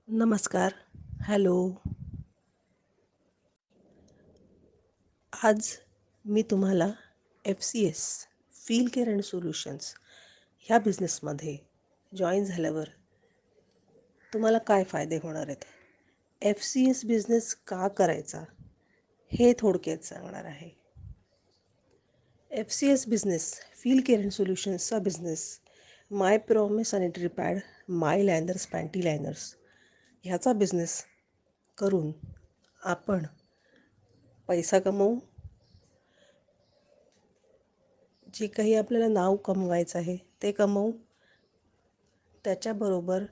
नमस्कार. हॅलो. आज मी तुम्हाला FCS feel care and solutions ह्या बिझनेसमध्ये जॉईन झाल्यावर तुम्हाला काय फायदे होणार आहेत, FCS बिझनेस का करायचा, हे थोडक्यात सांगणार आहे. FCS business feel care and सोल्युशन्सचा business my promise sanitary pad, my liners, panty liners ह्याचा बिझनेस करून आपण पैसा कमवू, जे काही आपल्याला नाव कमवायचं आहे ते कमवू, त्याच्याबरोबर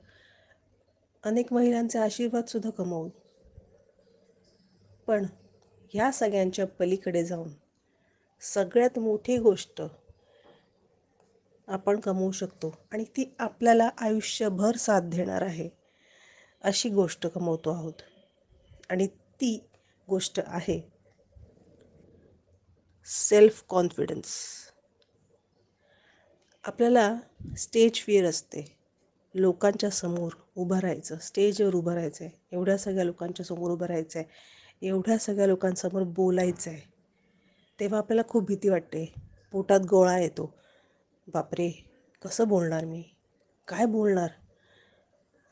अनेक महिलांचे आशीर्वादसुद्धा कमवू. पण ह्या सगळ्यांच्या पलीकडे जाऊन सगळ्यात मोठी गोष्ट आपण कमवू शकतो आणि ती आपल्याला आयुष्यभर साथ देणार आहे, अशी गोष्ट कमवतो आहोत. आणि ती गोष्ट आहे सेल्फ कॉन्फिडन्स. आपल्याला स्टेज फिअर असते, लोकांच्या समोर उभं राहायचं, स्टेजवर उभं राहायचं आहे, एवढ्या सगळ्या लोकांच्या समोर उभं राहायचं आहे, एवढ्या सगळ्या लोकांसमोर बोलायचं आहे. तेव्हा आपल्याला खूप भीती वाटते, पोटात गोळा येतो. बापरे, कसं बोलणार मी, काय बोलणार?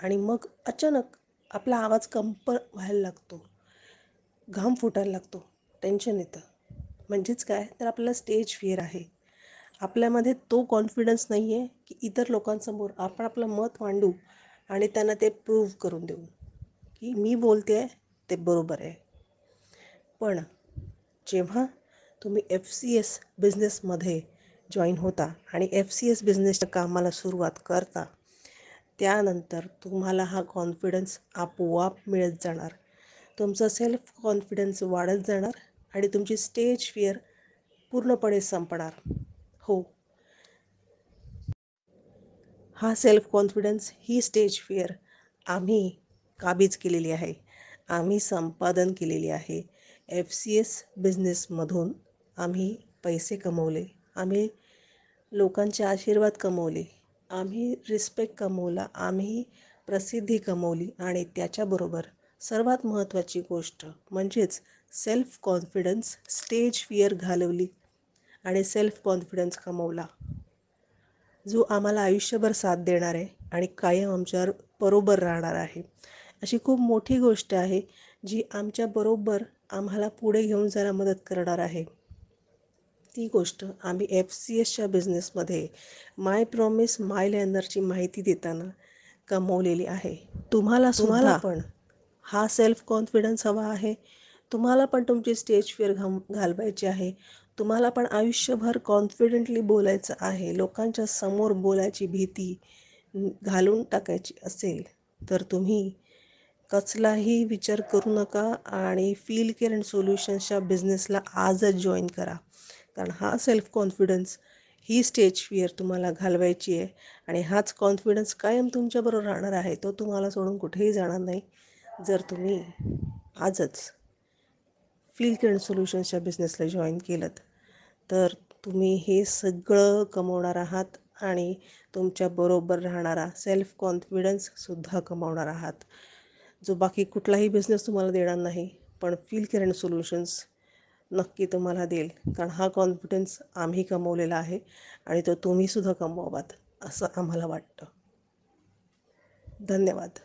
आणि मग अचानक आपला आवाज कंप व्हायला लागतो, घाम फुटायला लागतो, टेन्शन येतं. म्हणजेच काय तर आपल्याला स्टेज फिअर आहे. आपल्यामध्ये तो कॉन्फिडन्स नाही आहे की इतर लोकांसमोर आपण आपलं मत मांडू आणि त्यांना ते प्रूव्ह करून देऊ की मी बोलते आहे ते बरोबर आहे. पण जेव्हा तुम्ही FCS बिझनेसमध्ये जॉईन होता आणि FCS बिझनेसच्या कामाला सुरुवात करता, त्यानंतर तुम्हाला हा कॉन्फिडन्स आपोआप मिळत जाणार. तुमचा सेल्फ कॉन्फिडन्स वाढत जाणार आणि तुमची स्टेज फिअर पूर्णपणे संपणार. हो, हा सेल्फ कॉन्फिडन्स, ही स्टेज फिअर आम्ही काबीज केलेली आहे, आम्ही संपादन केलेली आहे. FCS बिझनेसमधून आम्ही पैसे कमवले, आम्ही लोकांचे आशीर्वाद कमवले, आम्ही रिस्पेक्ट कमवला, आम्ही प्रसिद्धी कमवली आणि त्याच्याबरोबर सर्वात महत्त्वाची गोष्ट म्हणजेच सेल्फ कॉन्फिडन्स, स्टेज फिअर घालवली आणि सेल्फ कॉन्फिडन्स कमवला, जो आम्हाला आयुष्यभर साथ देणार आहे आणि कायम आमच्यावर बरोबर राहणार आहे. अशी खूप मोठी गोष्ट आहे जी आमच्याबरोबर आम्हाला पुढे घेऊन जायला मदत करणार आहे. ती गोष्ट आम्ही FCSच्या बिझनेसमध्ये माय प्रॉमिस माय लर्नरची माहिती देताना कमवलेली आहे. तुम्हाला पण हा सेल्फ कॉन्फिडन्स हवा आहे, तुम्हाला पण तुमची स्टेज फिअर घालवायची आहे, तुम्हाला पण आयुष्यभर कॉन्फिडेंटली बोलायचं आहे, लोकांच्या समोर बोलायची भीती घालून टाकायची असेल तर तुम्ही कसलाही विचार करू नका आणि फील केअर अँड सोल्युशन्सच्या बिझनेसला आजच जॉईन करा. कारण हा सेल्फ कॉन्फिडन्स, ही स्टेज फिअर तुम्हाला घालवायची आहे आणि हाच कॉन्फिडन्स कायम तुमच्याबरोबर राहणार आहे. तो तुम्हाला सोडून कुठेही जाणार नाही. जर तुम्ही आजच फील केअर अँड सोल्युशन्सच्या बिझनेसला जॉईन केलं तर तुम्ही हे सगळं कमवणार आहात आणि तुमच्याबरोबर राहणारा सेल्फ कॉन्फिडन्ससुद्धा कमवणार आहात, जो बाकी कुठलाही बिझनेस तुम्हाला देणार नाही, पण फील केअर अँड सोल्युशन्स नक्की तुम्हाला देईल. कारण हा कॉन्फिडन्स आम्ही कमवलेला आहे आणि तो तुम्हीसुद्धा कमवावात असं आम्हाला वाटतं. धन्यवाद.